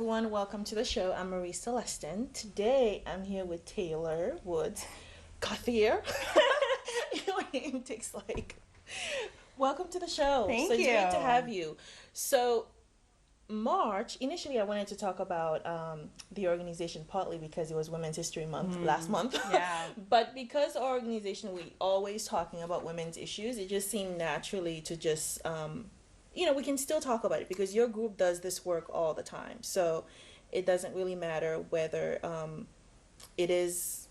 everyone. Welcome to the show. I'm Marie Celestin. Today, I'm here with Taylor Woods-Gauthier. Your name takes Welcome to the show. Thank you. It's great to have you. So, March, initially I wanted to talk about the organization partly because it was Women's History Month last month. Yeah. But because our organization, we always talking about women's issues, it just seemed naturally to just... we can still talk about it because your group does this work all the time. So it doesn't really matter whether it is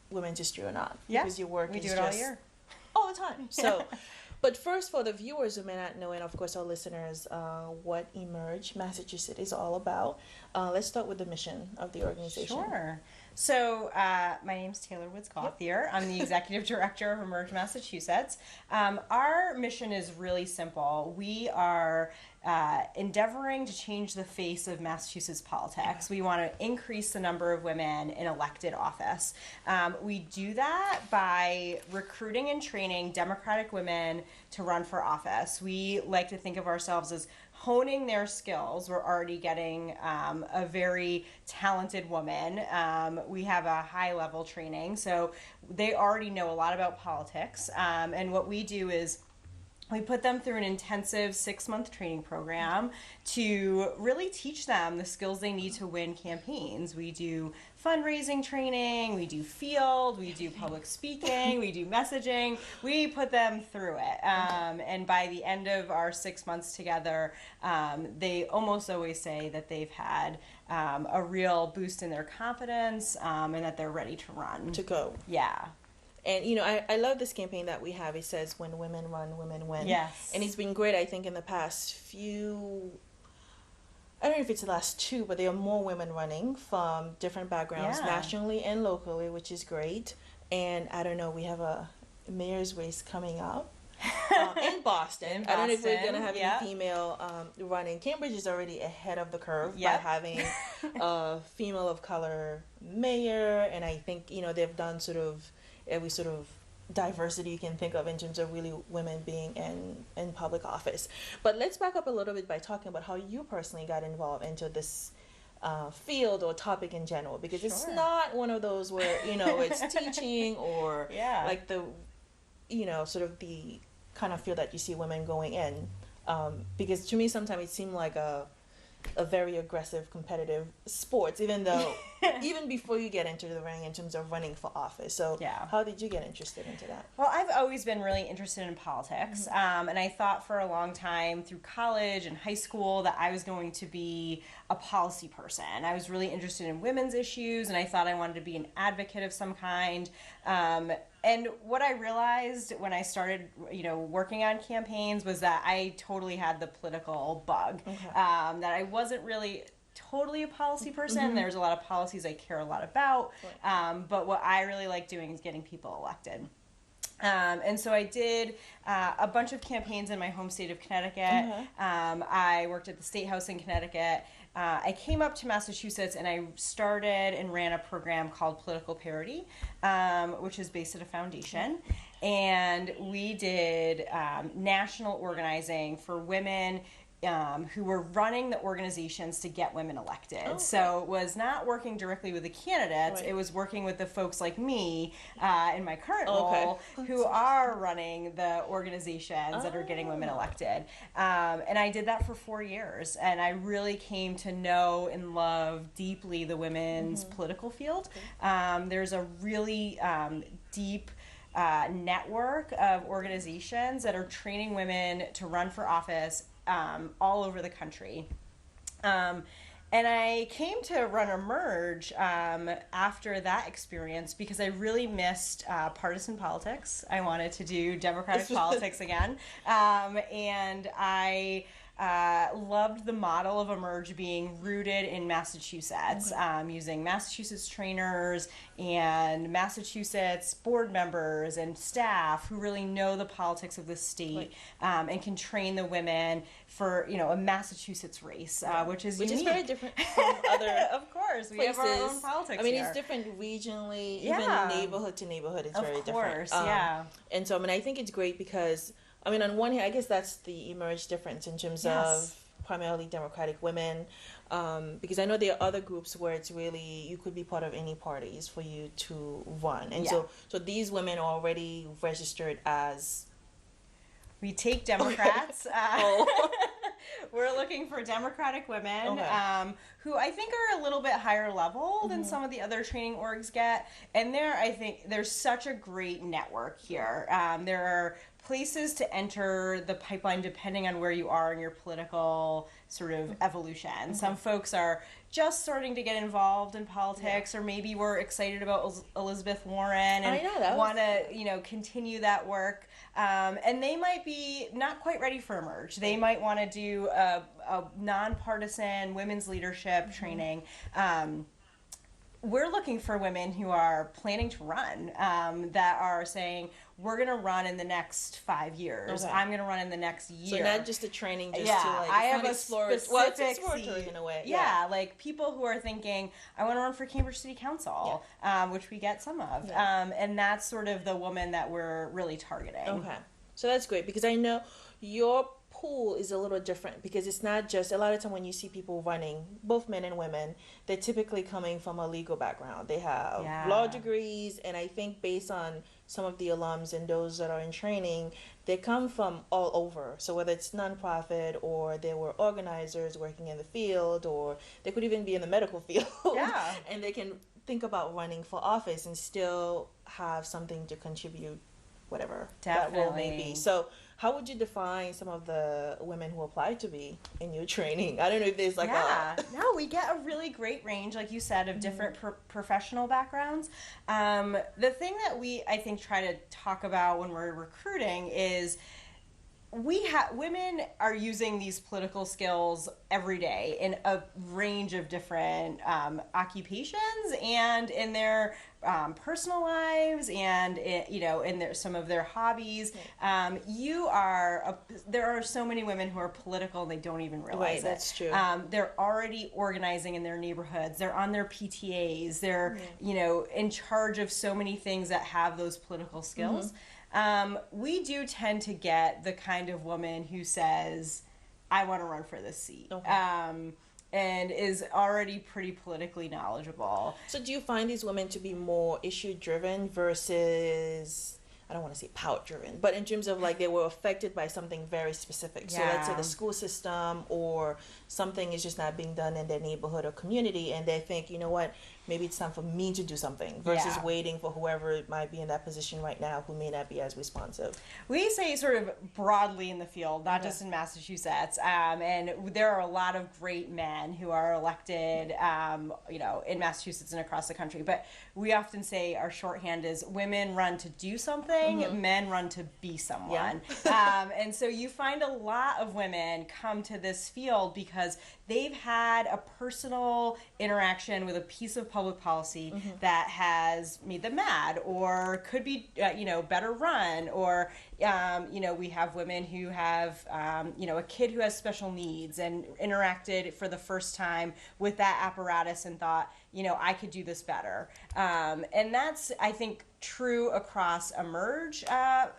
women's history or not. Yeah, because your work we is do it just all year. all the time. So, but first, for the viewers who may not know, and of course our listeners, what Emerge Massachusetts is all about, let's start with the mission of the organization. Sure. So my name's Taylor Woods-Gauthier. Yep. I'm the Executive Director of Emerge Massachusetts. Our mission is really simple. We are endeavoring to change the face of Massachusetts politics. We want to increase the number of women in elected office. We do that by recruiting and training Democratic women to run for office. We like to think of ourselves as honing their skills. We're already getting a very talented woman. We have a high level training, so they already know a lot about politics. And what we do is we put them through an intensive 6-month training program to really teach them the skills they need to win campaigns. We do fundraising training, we do field, we do public speaking, we do messaging. We put them through it. And by the end of our 6 months together, they almost always say that they've had a real boost in their confidence and that they're ready to run. To go. Yeah. And, I love this campaign that we have. It says, when women run, women win. Yes. And it's been great, I think, in the past few... I don't know if it's the last 2, but there are more women running from different backgrounds, nationally and locally, which is great. And I don't know, we have a mayor's race coming up in Boston. I don't know if we're going to have any female running. Cambridge is already ahead of the curve by having a female of color mayor. And I think, they've done every sort of diversity you can think of in terms of really women being in public office. But let's back up a little bit by talking about how you personally got involved into this field or topic in general, because it's not one of those where, it's teaching or like the, sort of the kind of field that you see women going in. Because to me, sometimes it seemed like a very aggressive competitive sports, even though even before you get into the ring in terms of running for office. So how did you get interested into that? Well, I've always been really interested in politics, and I thought for a long time through college and high school that I was going to be a policy person. I was really interested in women's issues, and I thought I wanted to be an advocate of some kind. And what I realized when I started, working on campaigns was that I totally had the political bug, that I wasn't really totally a policy person. There's a lot of policies I care a lot about, but what I really like doing is getting people elected. And so I did a bunch of campaigns in my home state of Connecticut. I worked at the State House in Connecticut. I came up to Massachusetts and I started and ran a program called Political Parity, which is based at a foundation. And we did national organizing for women who were running the organizations to get women elected. Oh, okay. So it was not working directly with the candidates, it was working with the folks like me in my current role who are running the organizations that are getting women elected. And I did that for 4 years, and I really came to know and love deeply the women's political field. There's a really deep network of organizations that are training women to run for office all over the country. And I came to run Emerge after that experience because I really missed partisan politics. I wanted to do democratic politics again. And I loved the model of Emerge being rooted in Massachusetts, using Massachusetts trainers and Massachusetts board members and staff who really know the politics of the state and can train the women for a Massachusetts race, which is very different from other of course we have our own politics. I mean, here. It's different regionally, even neighborhood to neighborhood. It's very different. And so I think it's great because on one hand, I guess that's the Emerge difference in terms of primarily Democratic women, because I know there are other groups where it's really you could be part of any parties for you to run, and so these women are already registered as. We take Democrats. Oh. We're looking for Democratic women Okay. who I think are a little bit higher level than some of the other training orgs get. And I think there's such a great network here. There are places to enter the pipeline depending on where you are in your political sort of evolution. Some folks are just starting to get involved in politics, or maybe we're excited about Elizabeth Warren and want to, continue that work. And they might be not quite ready for Emerge. They might want to do a nonpartisan women's leadership training. We're looking for women who are planning to run, that are saying, we're going to run in the next 5 years. Okay. I'm going to run in the next year. So not just a training, just to like, I have a specific it's exploratory in a way. Yeah, like people who are thinking, I want to run for Cambridge City Council, which we get some of. And that's sort of the woman that we're really targeting. Okay. So that's great, because I know your pool is a little different, because it's not just a lot of time when you see people running, both men and women, they're typically coming from a legal background. They have law degrees, and I think based on some of the alums and those that are in training, they come from all over. So whether it's nonprofit, or they were organizers working in the field, or they could even be in the medical field, and they can think about running for office and still have something to contribute, whatever that role may be. So how would you define some of the women who apply to be in your training? I don't know if there's like No, we get a really great range, like you said, of different professional backgrounds. The thing that I think, try to talk about when we're recruiting is women are using these political skills every day in a range of different occupations, and in their personal lives, and in some of their hobbies. There are so many women who are political and they don't even realize it. That's true. They're already organizing in their neighborhoods. They're on their PTAs. They're in charge of so many things that have those political skills. We do tend to get the kind of woman who says, I want to run for this seat. Okay. And is already pretty politically knowledgeable. So do you find these women to be more issue driven versus, I don't want to say power driven, but in terms of like they were affected by something very specific? So let's say the school system, or something is just not being done in their neighborhood or community, and they think, you know what, maybe it's time for me to do something, versus waiting for whoever might be in that position right now who may not be as responsive. We say sort of broadly in the field, not just in Massachusetts. And there are a lot of great men who are elected, in Massachusetts and across the country. But we often say our shorthand is women run to do something, men run to be someone. And so you find a lot of women come to this field because they've had a personal interaction with a piece of public policy that has made them mad, or could be, better run, or, we have women who have, a kid who has special needs and interacted for the first time with that apparatus and thought, I could do this better. And that's, I think, true across Emerge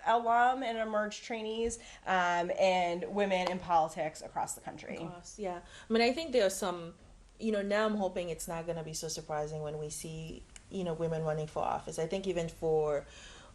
alum and Emerge trainees, and women in politics across the country. Yeah. I mean, I think there are some, now I'm hoping it's not going to be so surprising when we see, women running for office. I think even for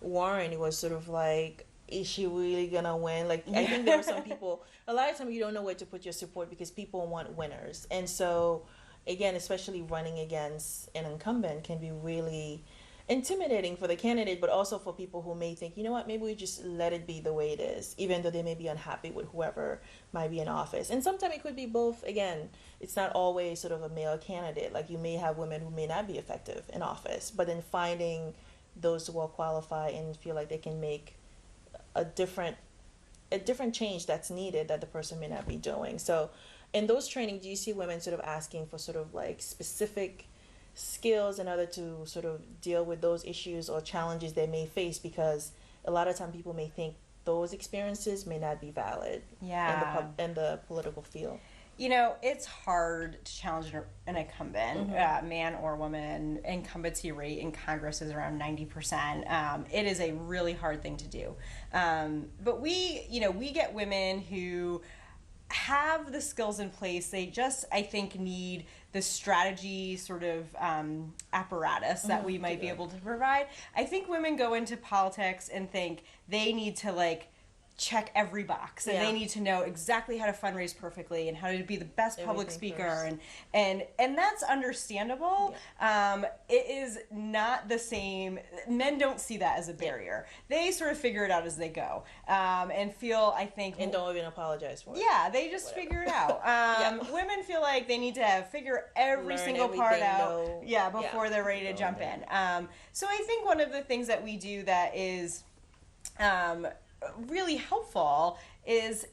Warren, it was sort of like, is she really going to win? Like, I think there were some people, a lot of times you don't know where to put your support because people want winners. And so, again, especially running against an incumbent can be really intimidating for the candidate, but also for people who may think, you know what, maybe we just let it be the way it is, even though they may be unhappy with whoever might be in office. And sometimes it could be both. Again, it's not always sort of a male candidate. Like, you may have women who may not be effective in office, but then finding those who will qualify and feel like they can make a different change that's needed that the person may not be doing. So in those training, do you see women sort of asking for sort of like specific skills in order to sort of deal with those issues or challenges they may face? Because a lot of time people may think those experiences may not be valid in the political field. It's hard to challenge an incumbent, man or woman. Incumbency rate in Congress is around 90%. It is a really hard thing to do. But we get women who have the skills in place. They just, I think, need the strategy sort of apparatus that we might be able to provide. I think women go into politics and think they need to like check every box, and they need to know exactly how to fundraise perfectly and how to be the best public speaker, and that's understandable. It is not the same. Men don't see that as a barrier. They sort of figure it out as they go, and feel, I think, and don't even apologize for it. Yeah, they just figure it out. Women feel like they need to figure every single part out, before they're ready to jump in. So I think one of the things that we do that is really helpful is,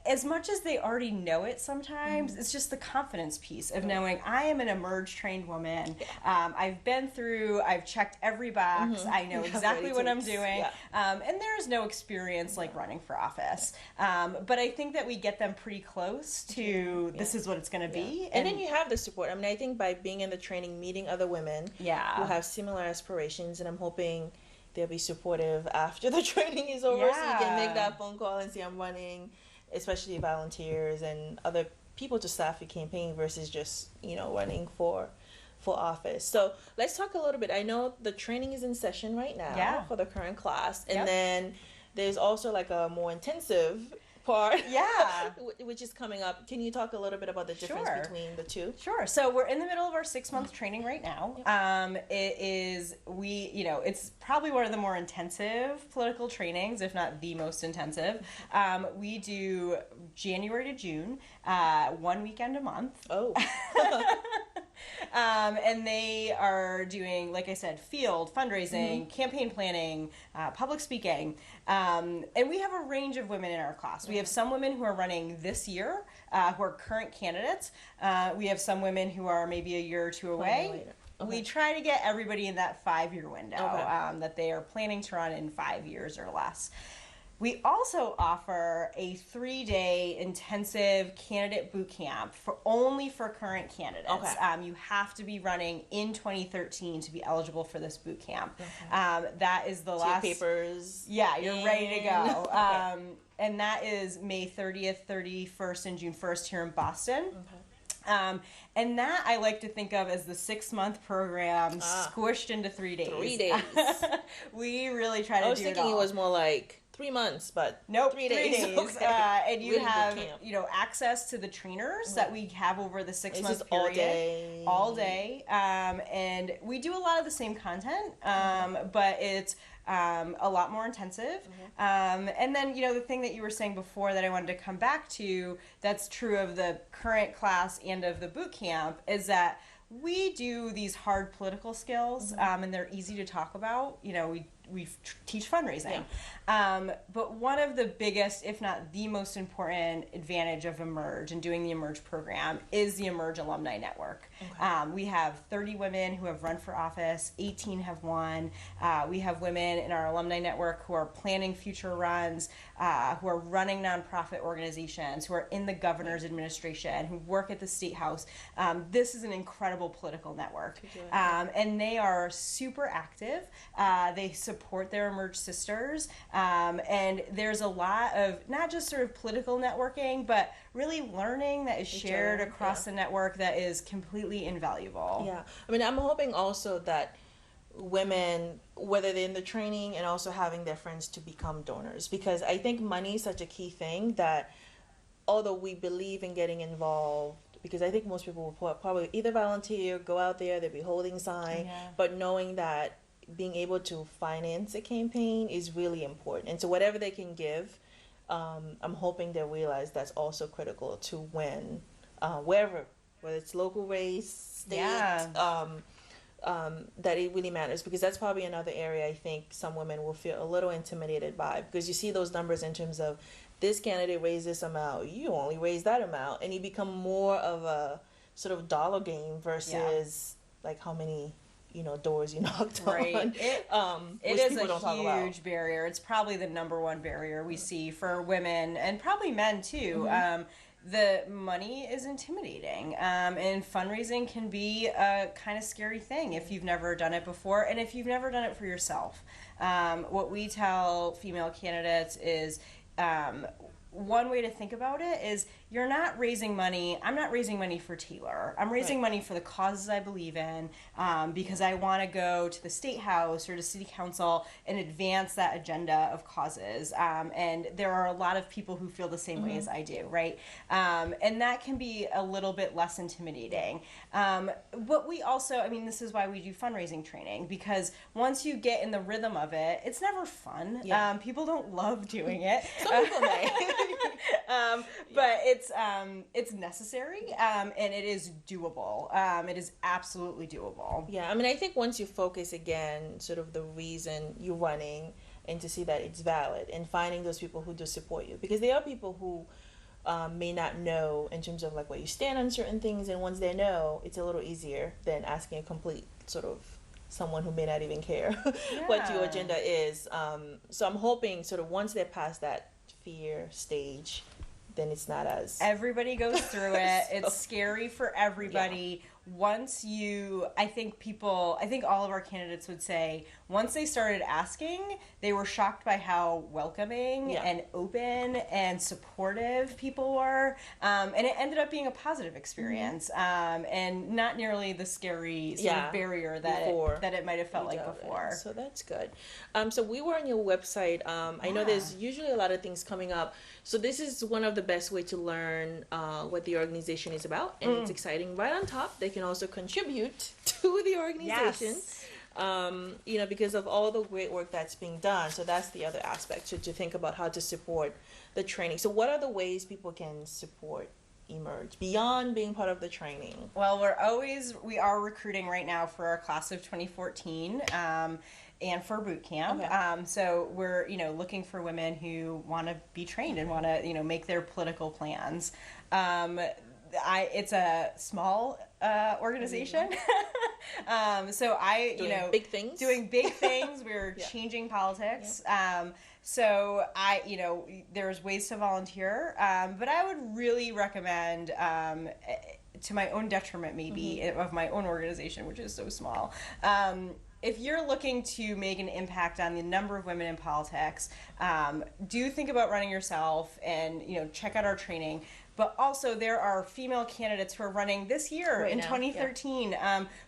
as much as they already know it sometimes, it's just the confidence piece of knowing I am an Emerge trained woman. I've checked every box. I know exactly what I'm doing. And there's no experience like running for office. But I think that we get them pretty close to this is what it's going to be. And then you have the support. I mean, I think by being in the training, meeting other women who have similar aspirations, and I'm hoping they'll be supportive after the training is over, so you can make that phone call and say, I'm running, especially volunteers and other people to staff your campaign versus just, running for office. So let's talk a little bit. I know the training is in session right now for the current class, and then there's also like a more intensive part which is coming up. Can you talk a little bit about the difference between the two? Sure. So we're in the middle of our 6-month training right now. It's probably one of the more intensive political trainings, if not the most intensive. We do January to June, 1 weekend a month. And they are doing, like I said, field, fundraising, campaign planning, public speaking. And we have a range of women in our class. We have some women who are running this year, who are current candidates. We have some women who are maybe a year or two away. We try to get everybody in that 5-year window that they are planning to run in 5 years or less. We also offer a 3-day intensive candidate boot camp only for current candidates. You have to be running in 2013 to be eligible for this boot camp. That is the last papers. Yeah, you're ready to go. And that is May 30th, 31st, and June 1st here in Boston. And that I like to think of as the 6-month program squished into 3 days. 3 days. We really try to do it all. I was thinking it was more like 3 months, but nope, 3 days. And you really have, access to the trainers that we have over the 6-month period. All day. And we do a lot of the same content, but it's a lot more intensive. And then, the thing that you were saying before that I wanted to come back to, that's true of the current class and of the boot camp, is that we do these hard political skills, and they're easy to talk about. We teach fundraising. But one of the biggest, if not the most important advantage of Emerge and doing the Emerge program is the Emerge Alumni Network. We have 30 women who have run for office, 18 have won. We have women in our alumni network who are planning future runs, who are running nonprofit organizations, who are in the governor's administration, who work at the State House. This is an incredible political network. And they are super active. They support their Emerge sisters. And there's a lot of not just sort of political networking, but really learning that is shared across the network that is completely invaluable. I mean, I'm hoping also that women, whether they're in the training and also having their friends to become donors, because I think money is such a key thing that although we believe in getting involved, because I think most people will probably either volunteer, go out there, they'll be holding sign, but knowing that being able to finance a campaign is really important. And so whatever they can give, I'm hoping they realize that's also critical to win, wherever, whether it's local race, state, that it really matters, because that's probably another area I think some women will feel a little intimidated by, because you see those numbers in terms of this candidate raised this amount, you only raised that amount, and you become more of a sort of dollar game versus like how many doors you knocked on. It is a huge barrier. It's probably the number one barrier we see for women and probably men too. The money is intimidating, and fundraising can be a kind of scary thing if you've never done it before, and if you've never done it for yourself. What we tell female candidates is one way to think about it is you're not raising money. I'm not raising money for Taylor. I'm raising money for the causes I believe in, because I want to go to the state house or to city council and advance that agenda of causes. And there are a lot of people who feel the same way as I do, right? And that can be a little bit less intimidating. What we also, I mean, this is why we do fundraising training, because once you get in the rhythm of it, it's never fun. Yeah. People don't love doing it. Some people may. But it's necessary, and it is doable. It is absolutely doable. Yeah, I mean, I think once you focus again, sort of the reason you're running, and to see that it's valid, and finding those people who do support you, because there are people who may not know in terms of like where you stand on certain things, and once they know, it's a little easier than asking a complete sort of someone who may not even care what your agenda is. So I'm hoping sort of once they're past that fear stage, then it's not as... Everybody goes through it. It's scary for everybody. Once you, I think all of our candidates would say, once they started asking, they were shocked by how welcoming and open and supportive people were. And it ended up being a positive experience, and not nearly the scary sort of barrier that it might have felt like before. So that's good. So we were on your website. I know there's usually a lot of things coming up. So this is one of the best way to learn what the organization is about, and it's exciting. Right on top, they can also contribute to the organization, because of all the great work that's being done. So that's the other aspect, to think about how to support the training. So what are the ways people can support Emerge beyond being part of the training? Well, we are recruiting right now for our class of 2014. And for boot camp. Okay. So we're, looking for women who want to be trained and want to, make their political plans. It's a small organization. So doing big things. Doing big things. We're changing politics. So there's ways to volunteer. But I would really recommend, to my own detriment maybe, of my own organization, which is so small, if you're looking to make an impact on the number of women in politics, do think about running yourself, and check out our training. But also there are female candidates who are running this year in 2013,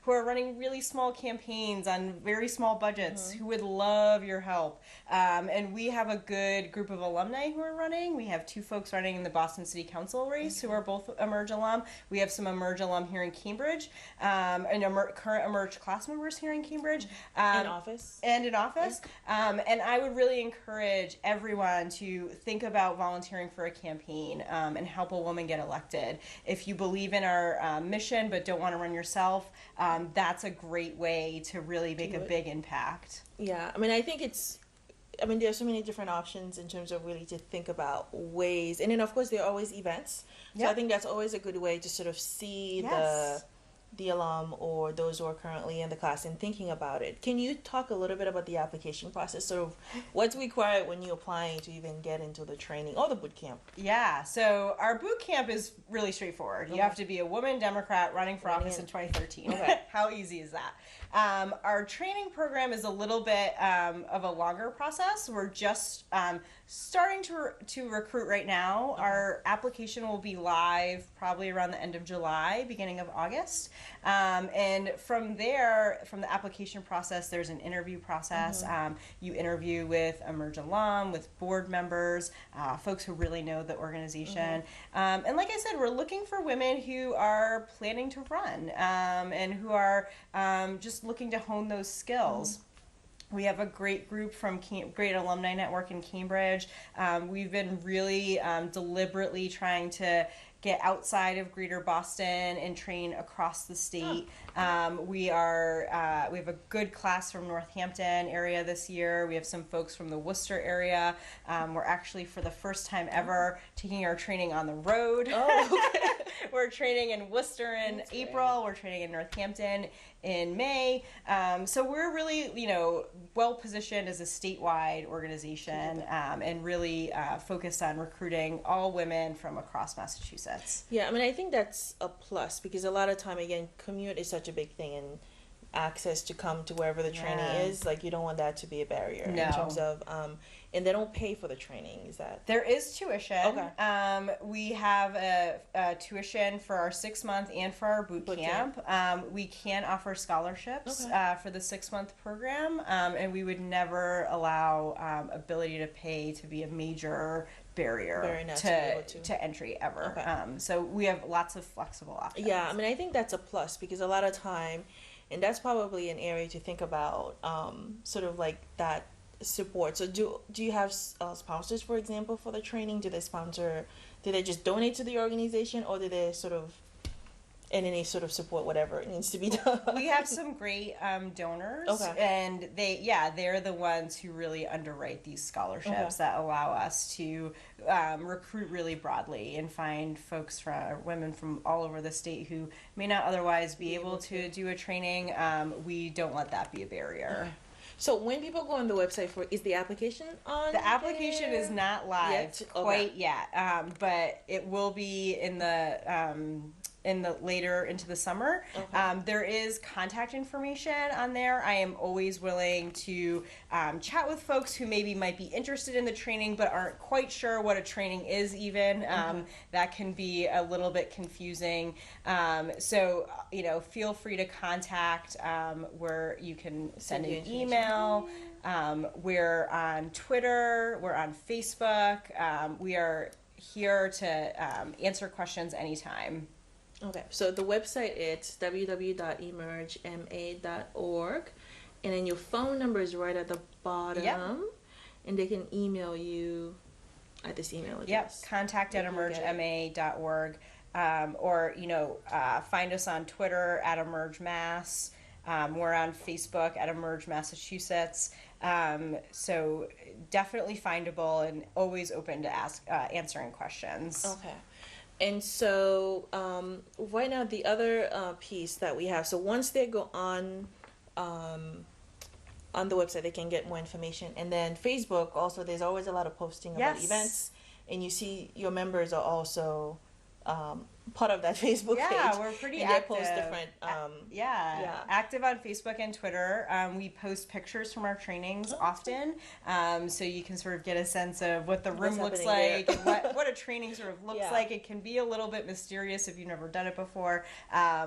who are running really small campaigns on very small budgets, who would love your help. And we have a good group of alumni who are running. We have 2 folks running in the Boston City Council race who are both Emerge alum. We have some Emerge alum here in Cambridge, and current Emerge class members here in Cambridge. In office. And in office. And I would really encourage everyone to think about volunteering for a campaign, and help a woman get elected. If you believe in our mission but don't want to run yourself, that's a great way to really make a big impact. Yeah, I mean, I think there's so many different options in terms of really to think about ways. And then, of course, there are always events. So I think that's always a good way to sort of see the alum or those who are currently in the class and thinking about it. Can you talk a little bit about the application process? Sort of what's required when you're applying to even get into the training or the boot camp? Yeah, so our boot camp is really straightforward. You have to be a woman Democrat running for office in 2013. Okay. How easy is that? Our training program is a little bit of a longer process. We're just starting to recruit right now. Our application will be live probably around the end of July, beginning of August. And from there, from the application process, there's an interview process. You interview with Emerge alum, with board members, folks who really know the organization. And like I said, we're looking for women who are planning to run, and who are just looking to hone those skills. We have a great group from Great Alumni Network in Cambridge. We've been really deliberately trying to get outside of Greater Boston and train across the state. We have a good class from Northampton area this year. We have some folks from the Worcester area. We're actually, for the first time ever, taking our training on the road. We're training in Worcester in April. We're training in Northampton in May. So we're really, well positioned as a statewide organization, and really focused on recruiting all women from across Massachusetts. Yeah, I mean, I think that's a plus, because a lot of time, again, commute is such a big thing, and access to come to wherever the training is. Like, you don't want that to be a barrier No. in terms of, and they don't pay for the training. Is that? There is tuition. Okay. We have a tuition for our 6-month and for our boot camp. We can offer scholarships for the 6-month program, and we would never allow ability to pay to be a major barrier to entry ever. Okay. So we have lots of flexible options. Yeah, I mean, I think that's a plus because a lot of time, and that's probably an area to think about, sort of like that support. So do you have sponsors, for example, for the training? Do they just donate to the organization, or do they sort of, and any sort of support whatever it needs to be done? We have some great donors, and they're the ones who really underwrite these scholarships that allow us to recruit really broadly and find women from all over the state who may not otherwise be able to do a training. We don't let that be a barrier. Okay. So when people go on the website is the application on? The application is not live quite yet, but it will be in the later into the summer. There is contact information on there. I am always willing to chat with folks who maybe might be interested in the training but aren't quite sure what a training is even. That can be a little bit confusing. So, feel free to contact where you can send an email. We're on Twitter. We're on Facebook. We are here to answer questions anytime. Okay, so the website, it's www.emergema.org, and then your phone number is right at the bottom, and they can email you at this email address. contact@emergema.org, or find us on Twitter at emergemass. We're on Facebook at Emerge Massachusetts. So definitely findable and always open to answering questions. Okay. And so right now the other piece that we have, so once they go on the website, they can get more information. And then Facebook also, there's always a lot of posting about events, and you see your members are also part of that Facebook page. Yeah, we're pretty active. They post different. Active on Facebook and Twitter. We post pictures from our trainings often, so you can sort of get a sense of what the room looks like and what a training sort of looks like. It can be a little bit mysterious if you've never done it before.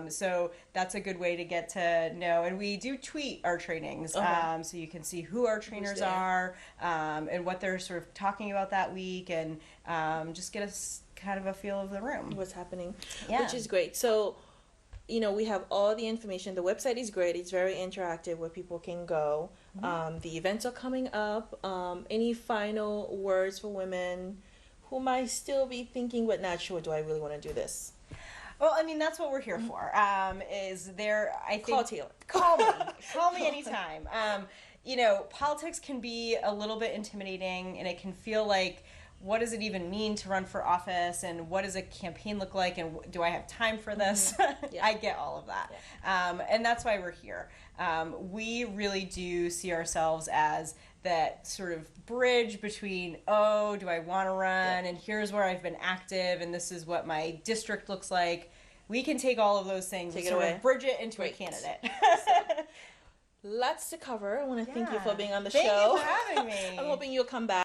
So that's a good way to get to know. And we do tweet our trainings, so you can see who our trainers are and what they're sort of talking about that week, and just get a kind of a feel of the room, what's happening, which is great. So we have all the information. The website is great. It's very interactive where people can go. The events are coming up. Any final words for women who might still be thinking but not sure, do I really want to do this? Well, I mean, that's what we're here for. I think call Taylor. Call me anytime. Politics can be a little bit intimidating, and it can feel like, what does it even mean to run for office, and what does a campaign look like, and do I have time for this? I get all of that. And that's why we're here. We really do see ourselves as that sort of bridge between, do I want to run, and here's where I've been active, and this is what my district looks like. We can take all of those things and sort of bridge it into a candidate. Lots to cover. I want to thank you for being on the show. Thank you for having me. I'm hoping you'll come back.